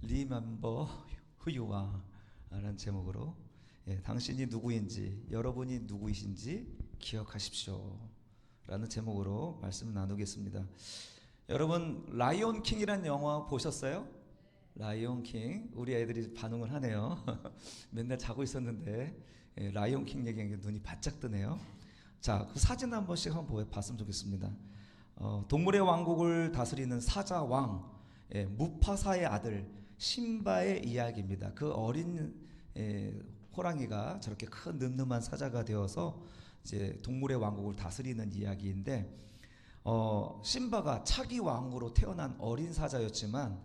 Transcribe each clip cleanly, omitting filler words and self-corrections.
Remember who you are 라는 제목으로 당신이 누구인지, 여러분이 누구이신지 기억하십시오 라는 제목으로 말씀을 나누겠습니다. 여러분, 라이온 킹이라는 영화 보셨어요? 라이온 킹. 우리 애들이 반응을 하네요. 맨날 자고 있었는데 라이온 킹 얘기하니까 눈이 바짝 뜨네요. 자, 그 사진 한 번씩 한번 봤으면 좋겠습니다. 동물의 왕국을 다스리는 사자 왕, 무파사의 아들 심바의 이야기입니다. 그 어린 호랑이가 저렇게 큰 늠름한 사자가 되어서 이제 동물의 왕국을 다스리는 이야기인데, 심바가 차기 왕으로 태어난 어린 사자였지만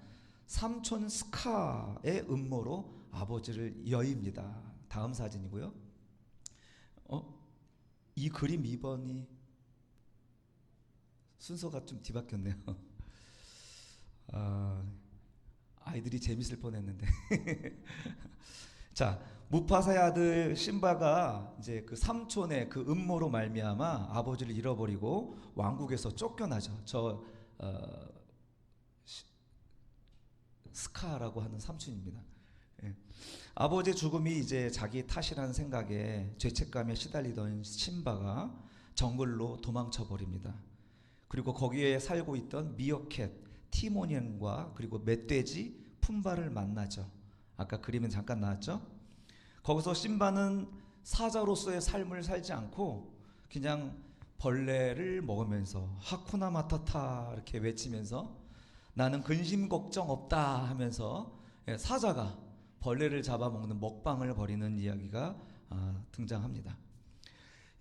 삼촌 스카의 음모로 아버지를 여입니다. 다음 사진이고요. 이 그림 2번이 순서가 좀 뒤바뀌었네요. 아이들이 재밌을 뻔했는데. 자, 무파사의 아들 심바가 이제 그 삼촌의 그 음모로 말미암아 아버지를 잃어버리고 왕국에서 쫓겨나죠. 스카라고 하는 삼촌입니다. 아버지의 죽음이 이제 자기 탓이라는 생각에 죄책감에 시달리던 심바가 정글로 도망쳐 버립니다. 그리고 거기에 살고 있던 미어캣 티모니언과 그리고 멧돼지 푼바를 만나죠. 아까 그림에 잠깐 나왔죠. 거기서 심바는 사자로서의 삶을 살지 않고 그냥 벌레를 먹으면서 하쿠나 마타타 이렇게 외치면서 나는 근심 걱정 없다 하면서 사자가 벌레를 잡아먹는 먹방을 벌이는 이야기가 등장합니다.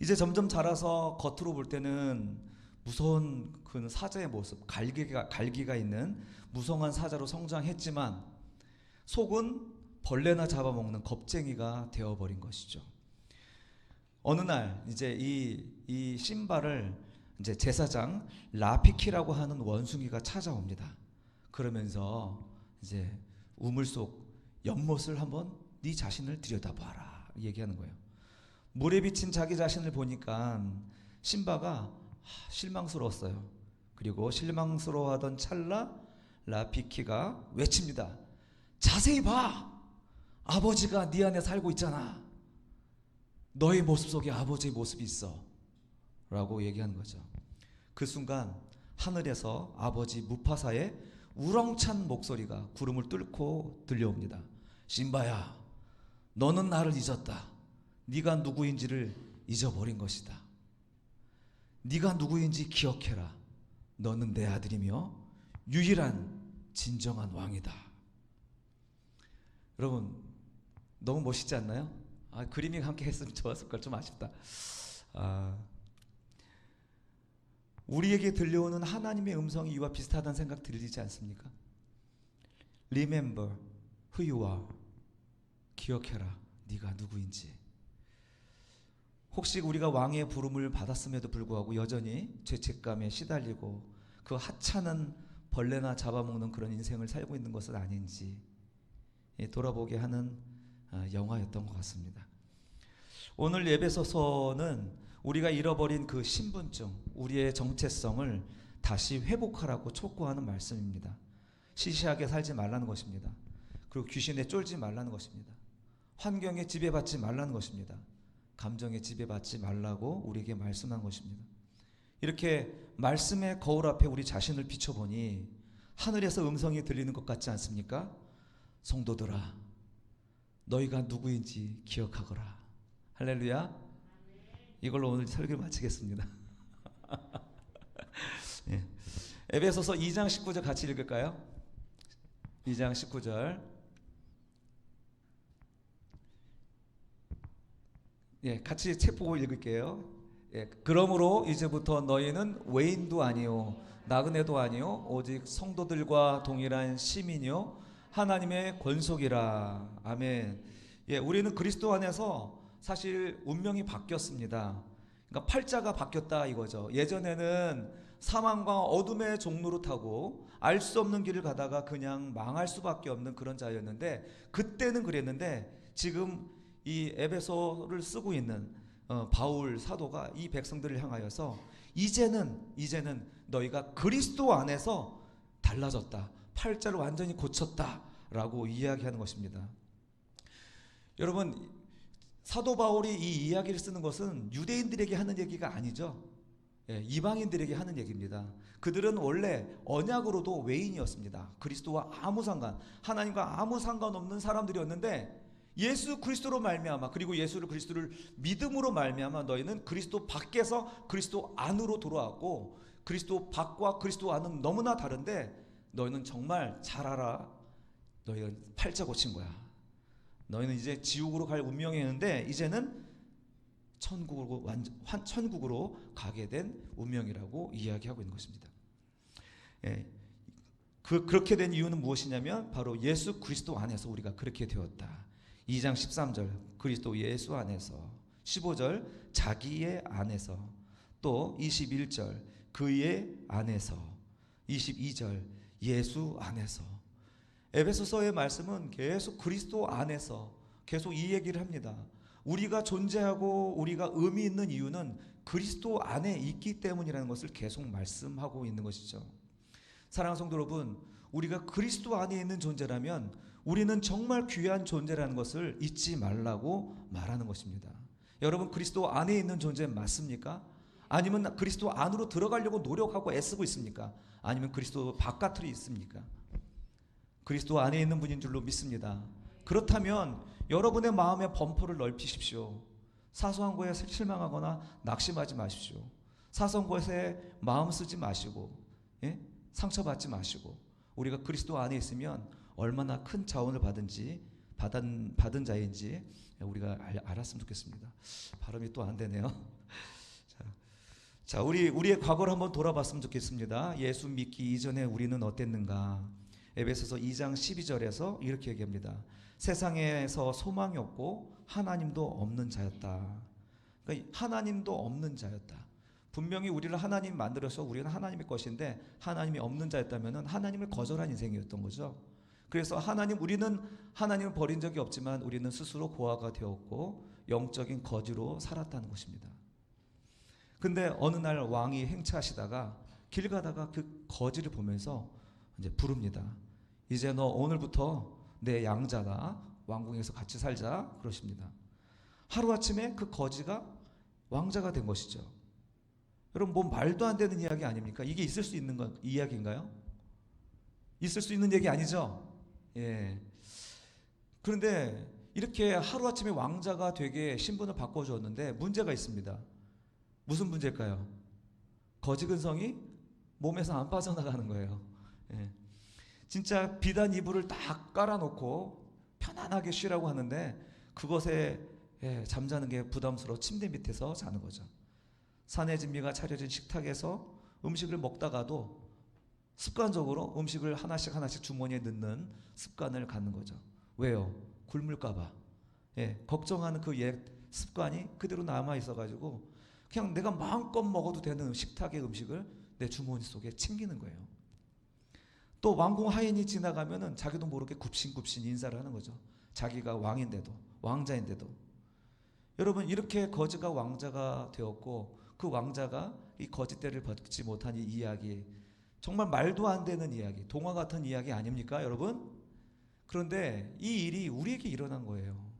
이제 점점 자라서 겉으로 볼 때는 무서운 그 사자의 모습, 갈기가 있는 무성한 사자로 성장했지만 속은 벌레나 잡아먹는 겁쟁이가 되어버린 것이죠. 어느 날 이제 이 심바를 이제 제사장 라피키라고 하는 원숭이가 찾아옵니다. 그러면서 이제 우물 속 연못을 한번 네 자신을 들여다봐라 얘기하는 거예요. 물에 비친 자기 자신을 보니까 심바가 실망스러웠어요. 그리고 실망스러워하던 찰나 라피키가 외칩니다. 자세히 봐! 아버지가 네 안에 살고 있잖아. 너의 모습 속에 아버지의 모습이 있어 라고 얘기하는 거죠. 그 순간 하늘에서 아버지 무파사의 우렁찬 목소리가 구름을 뚫고 들려옵니다. 심바야, 너는 나를 잊었다. 네가 누구인지를 잊어버린 것이다. 네가 누구인지 기억해라. 너는 내 아들이며 유일한 진정한 왕이다. 여러분, 너무 멋있지 않나요? 그림이 함께 했으면 좋았을 걸. 좀 아쉽다. 우리에게 들려오는 하나님의 음성이 이와 비슷하다는 생각 들리지 않습니까? Remember who you are. 기억해라. 네가 누구인지. 혹시 우리가 왕의 부름을 받았음에도 불구하고 여전히 죄책감에 시달리고 그 하찮은 벌레나 잡아먹는 그런 인생을 살고 있는 것은 아닌지 돌아보게 하는 영화였던 것 같습니다. 오늘 예배소서는 우리가 잃어버린 그 신분증, 우리의 정체성을 다시 회복하라고 촉구하는 말씀입니다. 시시하게 살지 말라는 것입니다. 그리고 귀신에 쫄지 말라는 것입니다. 환경에 지배받지 말라는 것입니다. 감정에 지배받지 말라고 우리에게 말씀한 것입니다. 이렇게 말씀의 거울 앞에 우리 자신을 비춰보니 하늘에서 음성이 들리는 것 같지 않습니까? 성도들아, 너희가 누구인지 기억하거라. 할렐루야. 이걸로 오늘 설교를 마치겠습니다. 예. 에베소서 2장 19절 같이 읽을까요? 2장 19절. 예, 같이 책 보고 읽을게요. 예, 그러므로 이제부터 너희는 외인도 아니요 나그네도 아니요 오직 성도들과 동일한 시민이요 하나님의 권속이라. 아멘. 예, 우리는 그리스도 안에서 사실 운명이 바뀌었습니다. 그러니까 팔자가 바뀌었다 이거죠. 예전에는 사망과 어둠의 종로를 타고 알 수 없는 길을 가다가 그냥 망할 수밖에 없는 그런 자였는데, 그때는 그랬는데 지금 이 에베소를 쓰고 있는 바울 사도가 이 백성들을 향하여서 이제는 너희가 그리스도 안에서 달라졌다. 팔자를 완전히 고쳤다 라고 이야기하는 것입니다. 여러분, 사도 바울이 이 이야기를 쓰는 것은 유대인들에게 하는 얘기가 아니죠. 이방인들에게 하는 얘기입니다. 그들은 원래 언약으로도 외인이었습니다. 그리스도와 아무 상관, 하나님과 아무 상관없는 사람들이었는데 예수 그리스도로 말미암아, 그리고 예수를 그리스도를 믿음으로 말미암아 너희는 그리스도 밖에서 그리스도 안으로 돌아왔고, 그리스도 밖과 그리스도 안은 너무나 다른데 너희는 정말 잘 알아. 너희는 팔자 고친 거야. 너희는 이제 지옥으로 갈 운명이었는데 이제는 천국으로 가게 된 운명이라고 이야기하고 있는 것입니다. 그렇게 된 이유는 무엇이냐면 바로 예수 그리스도 안에서 우리가 그렇게 되었다. 2장 13절 그리스도 예수 안에서, 15절 자기의 안에서, 또 21절 그의 안에서, 22절 예수 안에서. 에베소서의 말씀은 계속 그리스도 안에서 계속 이 얘기를 합니다. 우리가 존재하고 우리가 의미 있는 이유는 그리스도 안에 있기 때문이라는 것을 계속 말씀하고 있는 것이죠. 사랑하는 성도 여러분, 우리가 그리스도 안에 있는 존재라면 우리는 정말 귀한 존재라는 것을 잊지 말라고 말하는 것입니다. 여러분, 그리스도 안에 있는 존재 맞습니까? 아니면 그리스도 안으로 들어가려고 노력하고 애쓰고 있습니까? 아니면 그리스도 바깥으로 있습니까? 그리스도 안에 있는 분인 줄로 믿습니다. 그렇다면 여러분의 마음의 범퍼를 넓히십시오. 사소한 거에 실망하거나 낙심하지 마십시오. 사소한 것에 마음 쓰지 마시고, 상처받지 마시고, 우리가 그리스도 안에 있으면 얼마나 큰 자원을 받은 자인지 우리가 알았으면 좋겠습니다. 발음이 또 안 되네요. 자, 우리의 과거를 한번 돌아봤으면 좋겠습니다. 예수 믿기 이전에 우리는 어땠는가? 에베소서 2장 12절에서 이렇게 얘기합니다. 세상에서 소망이 없고 하나님도 없는 자였다. 그러니까 하나님도 없는 자였다. 분명히 우리를 하나님 만들어서 우리는 하나님의 것인데 하나님이 없는 자였다면 하나님을 거절한 인생이었던 거죠. 그래서 우리는 하나님을 버린 적이 없지만 우리는 스스로 고아가 되었고 영적인 거지로 살았다는 것입니다. 근데 어느 날 왕이 행차하시다가 길 가다가 그 거지를 보면서 이제 부릅니다. 이제 너 오늘부터 내 양자다. 왕궁에서 같이 살자. 그러십니다. 하루아침에 그 거지가 왕자가 된 것이죠. 여러분, 뭐 말도 안 되는 이야기 아닙니까? 이게 있을 수 있는 이야기인가요? 있을 수 있는 얘기 아니죠? 그런데 이렇게 하루아침에 왕자가 되게 신분을 바꿔주었는데 문제가 있습니다. 무슨 문제일까요? 거지 근성이 몸에서 안 빠져나가는 거예요. 진짜 비단 이불을 딱 깔아놓고 편안하게 쉬라고 하는데 그것에 잠자는 게 부담스러워 침대 밑에서 자는 거죠. 산의 진미가 차려진 식탁에서 음식을 먹다가도 습관적으로 음식을 하나씩 주머니에 넣는 습관을 갖는 거죠. 왜요? 굶을까봐. 걱정하는 그 옛 습관이 그대로 남아 있어가지고 그냥 내가 마음껏 먹어도 되는 식탁의 음식을 내 주머니 속에 챙기는 거예요. 또 왕궁 하인이 지나가면은 자기도 모르게 굽신굽신 인사를 하는 거죠. 자기가 왕자인데도. 여러분, 이렇게 거지가 왕자가 되었고 그 왕자가 이 거짓대를 벗지 못한 이 이야기, 정말 말도 안 되는 이야기, 동화 같은 이야기 아닙니까, 여러분? 그런데 이 일이 우리에게 일어난 거예요.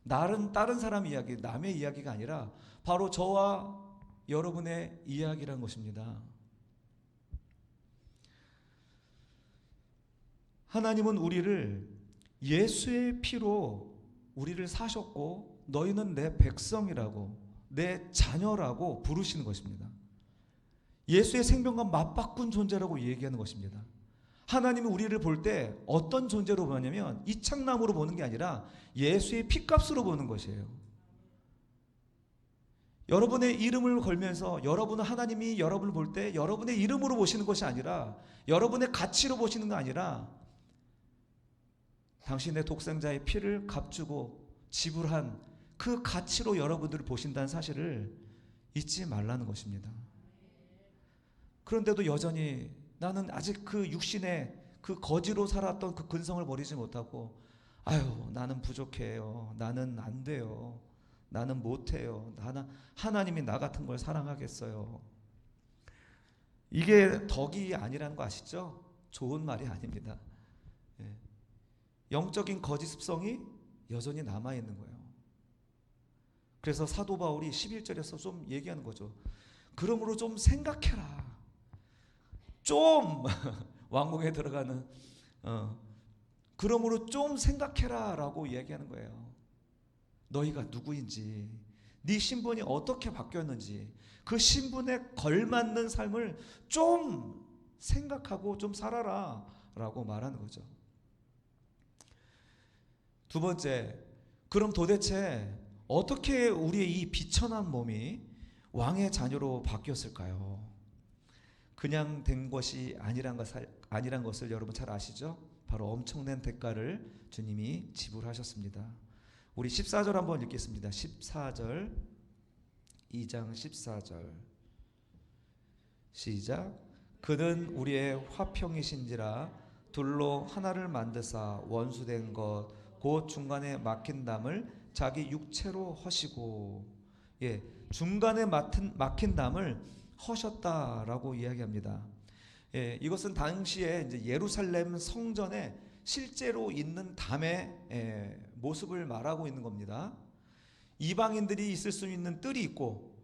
다른 사람 이야기, 남의 이야기가 아니라 바로 저와 여러분의 이야기란 것입니다. 하나님은 우리를 예수의 피로 우리를 사셨고 너희는 내 백성이라고, 내 자녀라고 부르시는 것입니다. 예수의 생명과 맞바꾼 존재라고 얘기하는 것입니다. 하나님이 우리를 볼 때 어떤 존재로 보냐면 이창남으로 보는 게 아니라 예수의 피값으로 보는 것이에요. 여러분의 이름을 걸면서 하나님이 여러분을 볼 때 여러분의 이름으로 보시는 것이 아니라 여러분의 가치로 보시는 거 아니라 당신의 독생자의 피를 값주고 지불한 그 가치로 여러분들을 보신다는 사실을 잊지 말라는 것입니다. 그런데도 여전히 나는 아직 그 육신의 그 거지로 살았던 그 근성을 버리지 못하고 나는 부족해요. 나는 안 돼요. 나는 못해요. 하나님이 나 같은 걸 사랑하겠어요. 이게 덕이 아니라는 거 아시죠? 좋은 말이 아닙니다. 영적인 거짓 습성이 여전히 남아있는 거예요. 그래서 사도 바울이 11절에서 좀 얘기하는 거죠. 그러므로 좀 생각해라. 좀 왕궁에 들어가는 그러므로 좀 생각해라 라고 얘기하는 거예요. 너희가 누구인지, 네 신분이 어떻게 바뀌었는지, 그 신분에 걸맞는 삶을 좀 생각하고 좀 살아라 라고 말하는 거죠. 두 번째, 그럼 도대체 어떻게 우리의 이 비천한 몸이 왕의 자녀로 바뀌었을까요? 그냥 된 것이 아니란 것을 여러분 잘 아시죠? 바로 엄청난 대가를 주님이 지불하셨습니다. 우리 14절 한번 읽겠습니다. 14절, 2장 14절 시작. 그는 우리의 화평이신지라 둘로 하나를 만드사 원수된 것 곧 중간에 막힌 담을 자기 육체로 허시고, 중간에 막힌 담을 허셨다라고 이야기합니다. 이것은 당시에 이제 예루살렘 성전에 실제로 있는 담의 모습을 말하고 있는 겁니다. 이방인들이 있을 수 있는 뜰이 있고,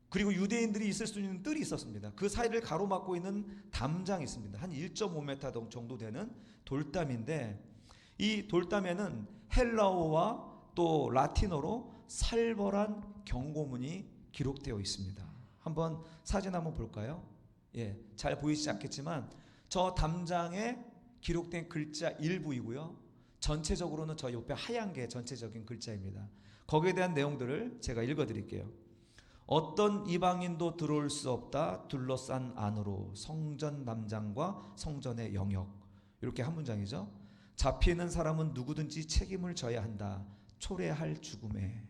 그리고 유대인들이 있을 수 있는 뜰이 있었습니다. 그 사이를 가로막고 있는 담장이 있습니다. 한 1.5m 정도 되는 돌담인데, 이 돌담에는 헬라어와 또 라틴어로 살벌한 경고문이 기록되어 있습니다. 한번 사진 한번 볼까요? 잘 보이지 않겠지만 저 담장에 기록된 글자 일부이고요. 전체적으로는 저 옆에 하얀 게 전체적인 글자입니다. 거기에 대한 내용들을 제가 읽어드릴게요. 어떤 이방인도 들어올 수 없다. 둘러싼 안으로 성전 담장과 성전의 영역. 이렇게 한 문장이죠. 잡히는 사람은 누구든지 책임을 져야 한다. 초래할 죽음에.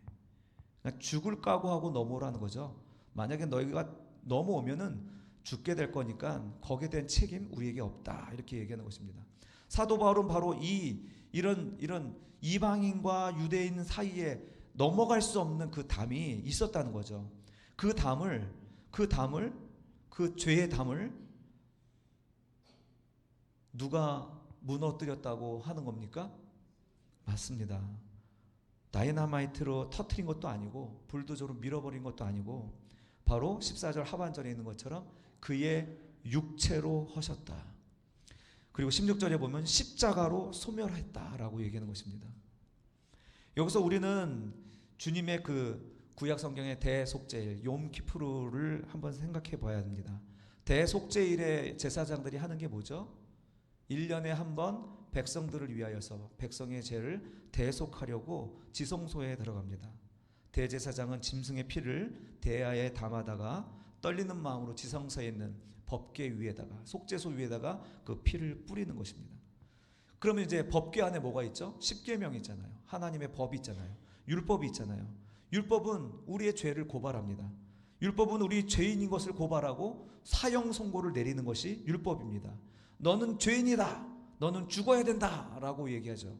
그러니까 죽을 각오하고 넘어오라는 거죠. 만약에 너희가 넘어오면은 죽게 될 거니까 거기에 대한 책임 우리에게 없다. 이렇게 얘기하는 것입니다. 사도 바울은 바로 이런 이방인과 유대인 사이에 넘어갈 수 없는 그 담이 있었다는 거죠. 그 죄의 담을 누가 무너뜨렸다고 하는 겁니까? 맞습니다. 다이너마이트로 터뜨린 것도 아니고 불도저로 밀어버린 것도 아니고 바로 14절 하반절에 있는 것처럼 그의 육체로 허셨다. 그리고 16절에 보면 십자가로 소멸했다라고 얘기하는 것입니다. 여기서 우리는 주님의 그 구약 성경의 대속죄일 욤키푸르를 한번 생각해 봐야 합니다. 대속죄일에 제사장들이 하는 게 뭐죠? 1년에 한 번 백성들을 위하여서 백성의 죄를 대속하려고 지성소에 들어갑니다. 대제사장은 짐승의 피를 대야에 담아다가 떨리는 마음으로 지성소에 있는 법궤 위에다가, 속죄소 위에다가 그 피를 뿌리는 것입니다. 그러면 이제 법궤 안에 뭐가 있죠? 십계명이 있잖아요. 하나님의 법이 있잖아요. 율법이 있잖아요. 율법은 우리의 죄를 고발합니다. 율법은 우리 죄인인 것을 고발하고 사형 선고를 내리는 것이 율법입니다. 너는 죄인이다. 너는 죽어야 된다. 라고 얘기하죠.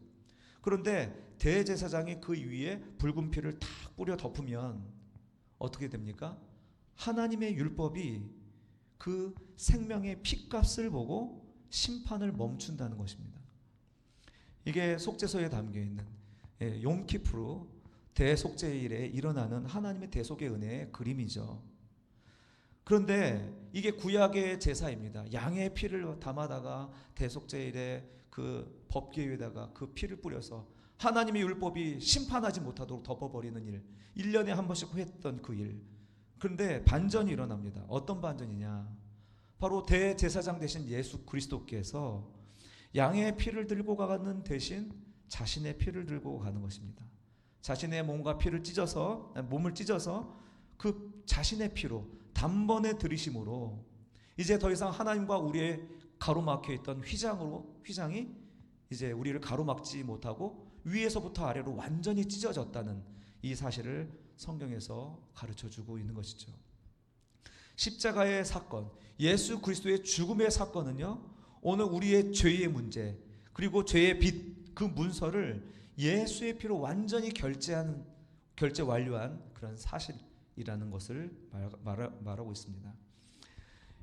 그런데 대제사장이 그 위에 붉은 피를 탁 뿌려 덮으면 어떻게 됩니까? 하나님의 율법이 그 생명의 피값을 보고 심판을 멈춘다는 것입니다. 이게 속죄소에 담겨있는 욤키푸르 대속죄일에 일어나는 하나님의 대속의 은혜의 그림이죠. 그런데 이게 구약의 제사입니다. 양의 피를 담아다가 대속죄일에 그 법궤 위에다가 그 피를 뿌려서 하나님의 율법이 심판하지 못하도록 덮어버리는 일, 1년에 한 번씩 했던 그 일. 그런데 반전이 일어납니다. 어떤 반전이냐? 바로 대제사장 되신 예수 그리스도께서 양의 피를 들고 가는 대신 자신의 피를 들고 가는 것입니다. 자신의 몸과 몸을 찢어서 그 자신의 피로 단번에 들이심으로 이제 더 이상 하나님과 우리의 가로막혀 있던 휘장이 이제 우리를 가로막지 못하고 위에서부터 아래로 완전히 찢어졌다는 이 사실을 성경에서 가르쳐주고 있는 것이죠. 십자가의 사건, 예수 그리스도의 죽음의 사건은요, 오늘 우리의 죄의 문제 그리고 죄의 빚, 그 문서를 예수의 피로 완전히 결제 완료한 그런 사실이라는 것을 말하고 있습니다.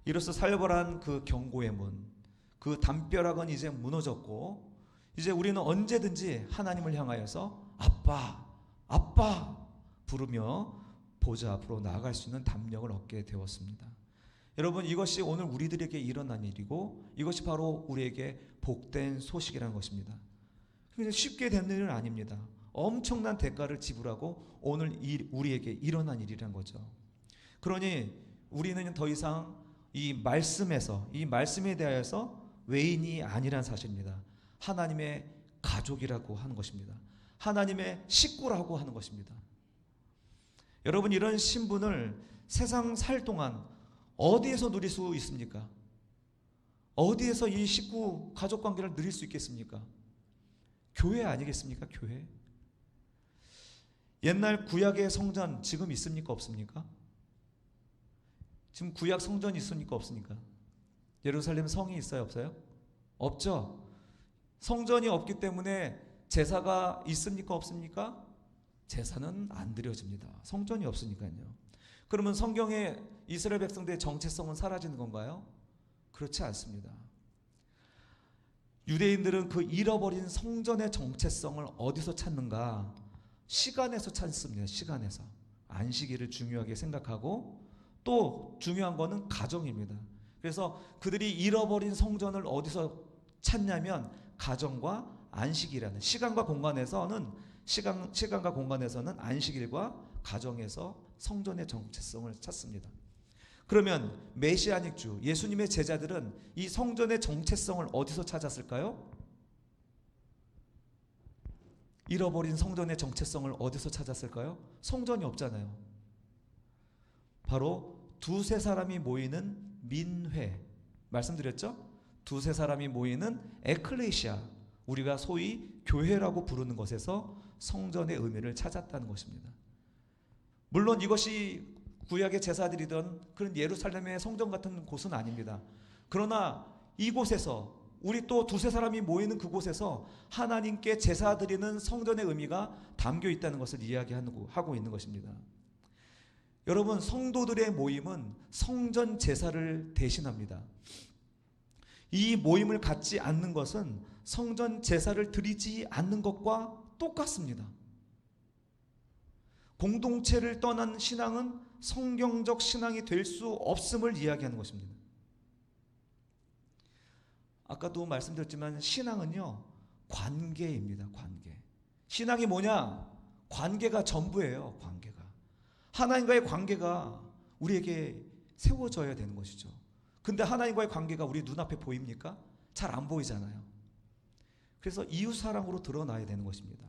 이로써 살벌한 그 경고의 문, 그 담벼락은 이제 무너졌고 이제 우리는 언제든지 하나님을 향하여서 아빠, 아빠 부르며 보좌 앞으로 나아갈 수 있는 담력을 얻게 되었습니다. 여러분, 이것이 오늘 우리들에게 일어난 일이고 이것이 바로 우리에게 복된 소식이라는 것입니다. 쉽게 되는 일은 아닙니다. 엄청난 대가를 지불하고 오늘 우리에게 일어난 일이란 거죠. 그러니 우리는 더 이상 이 말씀에 대하여서 외인이 아니란 사실입니다. 하나님의 가족이라고 하는 것입니다. 하나님의 식구라고 하는 것입니다. 여러분, 이런 신분을 세상 살 동안 어디에서 누릴 수 있습니까? 어디에서 이 식구 가족 관계를 누릴 수 있겠습니까? 교회 아니겠습니까? 교회. 옛날 구약의 성전 지금 있습니까? 없습니까? 지금 구약 성전이 있습니까? 없습니까? 예루살렘 성이 있어요? 없어요? 없죠. 성전이 없기 때문에 제사가 있습니까? 없습니까? 제사는 안 드려집니다. 성전이 없으니까요. 그러면 성경의 이스라엘 백성들의 정체성은 사라지는 건가요? 그렇지 않습니다. 유대인들은 그 잃어버린 성전의 정체성을 어디서 찾는가? 시간에서 찾습니다. 시간에서. 안식일을 중요하게 생각하고 또 중요한 거는 가정입니다. 그래서 그들이 잃어버린 성전을 어디서 찾냐면 가정과 안식이라는 시간과 공간에서는 안식일과 가정에서 성전의 정체성을 찾습니다. 그러면 메시아닉 주 예수님의 제자들은 이 성전의 정체성을 어디서 찾았을까요? 잃어버린 성전의 정체성을 어디서 찾았을까요? 성전이 없잖아요. 바로 두세 사람이 모이는 민회, 말씀드렸죠? 두세 사람이 모이는 에클레시아, 우리가 소위 교회라고 부르는 것에서 성전의 의미를 찾았다는 것입니다. 물론 이것이 구약의 제사드리던 그런 예루살렘의 성전 같은 곳은 아닙니다. 그러나 이곳에서 우리 또 두세 사람이 모이는 그곳에서 하나님께 제사 드리는 성전의 의미가 담겨 있다는 것을 이야기하고 있는 것입니다. 여러분, 성도들의 모임은 성전 제사를 대신합니다. 이 모임을 갖지 않는 것은 성전 제사를 드리지 않는 것과 똑같습니다. 공동체를 떠난 신앙은 성경적 신앙이 될 수 없음을 이야기하는 것입니다. 아까도 말씀드렸지만 신앙은요, 관계입니다. 관계. 신앙이 뭐냐? 관계가 전부예요. 관계가. 하나님과의 관계가 우리에게 세워져야 되는 것이죠. 근데 하나님과의 관계가 우리 눈앞에 보입니까? 잘 안 보이잖아요. 그래서 이웃사랑으로 드러나야 되는 것입니다.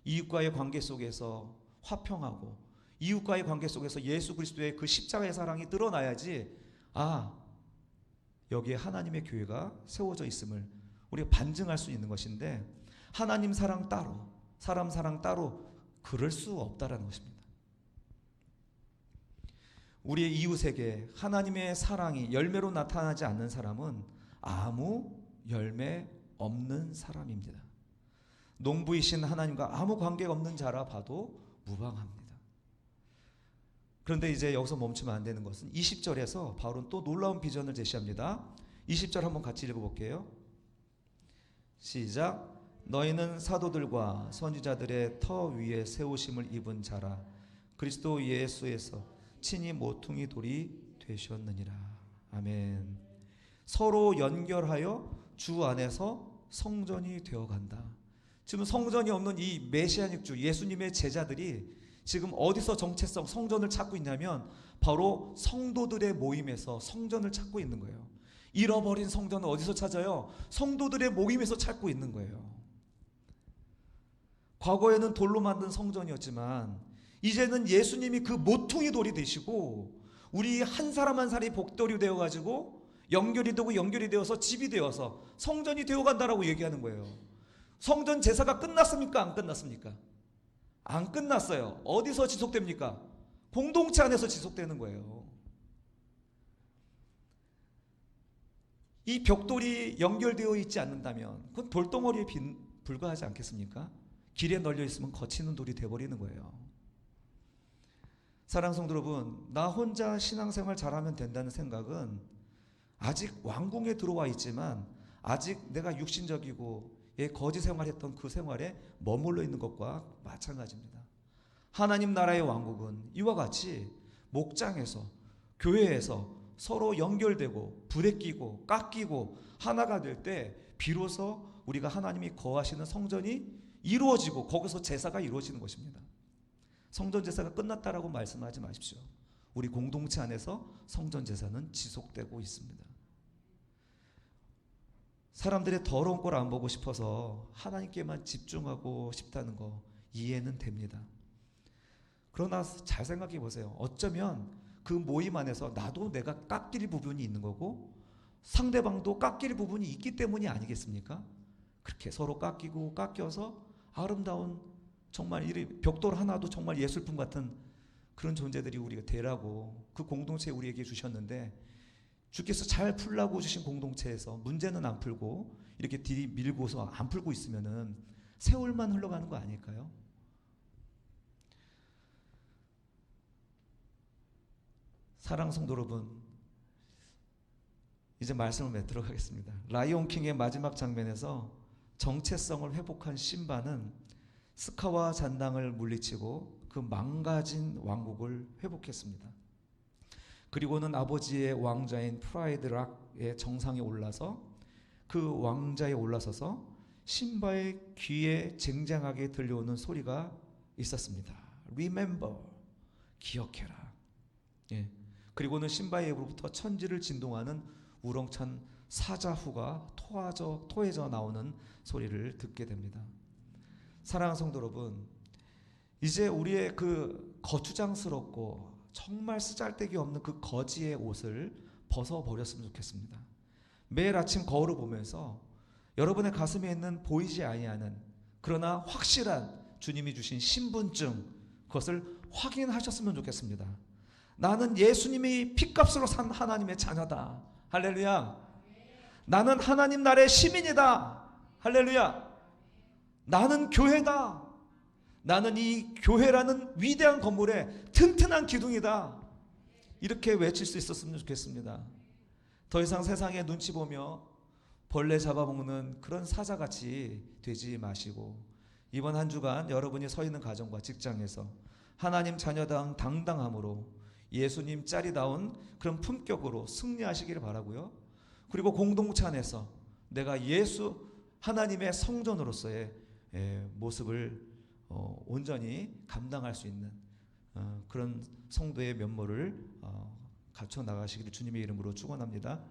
이웃과의 관계 속에서 화평하고 이웃과의 관계 속에서 예수 그리스도의 그 십자가의 사랑이 드러나야지, 여기에 하나님의 교회가 세워져 있음을 우리가 반증할 수 있는 것인데, 하나님 사랑 따로 사람 사랑 따로 그럴 수 없다라는 것입니다. 우리의 이웃에게 하나님의 사랑이 열매로 나타나지 않는 사람은 아무 열매 없는 사람입니다. 농부이신 하나님과 아무 관계가 없는 자라 봐도 무방합니다. 그런데 이제 여기서 멈추면 안 되는 것은 20절에서 바울은 또 놀라운 비전을 제시합니다. 20절 한번 같이 읽어볼게요. 시작. 너희는 사도들과 선지자들의 터 위에 세우심을 입은 자라. 그리스도 예수에서 친히 모퉁이 돌이 되셨느니라. 아멘. 서로 연결하여 주 안에서 성전이 되어간다. 지금 성전이 없는 이 메시아닉 주 예수님의 제자들이 지금 어디서 정체성 성전을 찾고 있냐면 바로 성도들의 모임에서 성전을 찾고 있는 거예요. 잃어버린 성전을 어디서 찾아요? 성도들의 모임에서 찾고 있는 거예요. 과거에는 돌로 만든 성전이었지만 이제는 예수님이 그 모퉁이 돌이 되시고 우리 한 사람 한 사람이 복돌이 되어가지고 연결이 되고 연결이 되어서 집이 되어서 성전이 되어간다라고 얘기하는 거예요. 성전 제사가 끝났습니까? 안 끝났습니까? 안 끝났어요. 어디서 지속됩니까? 공동체 안에서 지속되는 거예요. 이 벽돌이 연결되어 있지 않는다면 그건 돌덩어리에 불과하지 않겠습니까? 길에 널려 있으면 거치는 돌이 되어버리는 거예요. 사랑하는 성도 여러분, 나 혼자 신앙생활 잘하면 된다는 생각은 아직 왕궁에 들어와 있지만 아직 내가 육신적이고 거지 생활했던 그 생활에 머물러 있는 것과 마찬가지입니다. 하나님 나라의 왕국은 이와 같이 목장에서, 교회에서 서로 연결되고 불에 끼고 깎이고 하나가 될 때 비로소 우리가 하나님이 거하시는 성전이 이루어지고 거기서 제사가 이루어지는 것입니다. 성전 제사가 끝났다라고 말씀하지 마십시오. 우리 공동체 안에서 성전 제사는 지속되고 있습니다. 사람들의 더러운 꼴 안 보고 싶어서 하나님께만 집중하고 싶다는 거 이해는 됩니다. 그러나 잘 생각해 보세요. 어쩌면 그 모임 안에서 나도 내가 깎일 부분이 있는 거고 상대방도 깎일 부분이 있기 때문이 아니겠습니까? 그렇게 서로 깎이고 깎여서 아름다운 정말 벽돌 하나도 정말 예술품 같은 그런 존재들이 우리가 되라고 그 공동체 우리에게 주셨는데 주께서 잘 풀라고 주신 공동체에서 문제는 안 풀고 이렇게 밀고서 안 풀고 있으면은 세월만 흘러가는 거 아닐까요? 사랑 성도 여러분, 이제 말씀을 맺도록 하겠습니다. 라이온 킹의 마지막 장면에서 정체성을 회복한 심바는 스카와 잔당을 물리치고 그 망가진 왕국을 회복했습니다. 그리고는 아버지의 왕자인 프라이드락의 정상에 올라서 그 왕자에 올라서서 심바의 귀에 쟁쟁하게 들려오는 소리가 있었습니다. Remember, 기억해라. 예. 그리고는 심바의 입으로부터 천지를 진동하는 우렁찬 사자후가 토해져 나오는 소리를 듣게 됩니다. 사랑하는 성도 여러분, 이제 우리의 그 거추장스럽고 정말 쓰잘데기 없는 그 거지의 옷을 벗어버렸으면 좋겠습니다. 매일 아침 거울을 보면서 여러분의 가슴에 있는 보이지 아니하는 그러나 확실한 주님이 주신 신분증, 그것을 확인하셨으면 좋겠습니다. 나는 예수님이 핏값으로 산 하나님의 자녀다. 할렐루야. 나는 하나님 나라의 시민이다. 할렐루야. 나는 교회다. 나는 이 교회라는 위대한 건물의 튼튼한 기둥이다. 이렇게 외칠 수 있었으면 좋겠습니다. 더 이상 세상에 눈치 보며 벌레 잡아먹는 그런 사자같이 되지 마시고 이번 한 주간 여러분이 서 있는 가정과 직장에서 하나님 자녀다운 당당함으로 예수님 짤이다운 그런 품격으로 승리하시기를 바라고요. 그리고 공동체 안에서 내가 예수 하나님의 성전으로서의 모습을 온전히 감당할 수 있는 그런 성도의 면모를 갖춰 나가시기를 주님의 이름으로 축원합니다.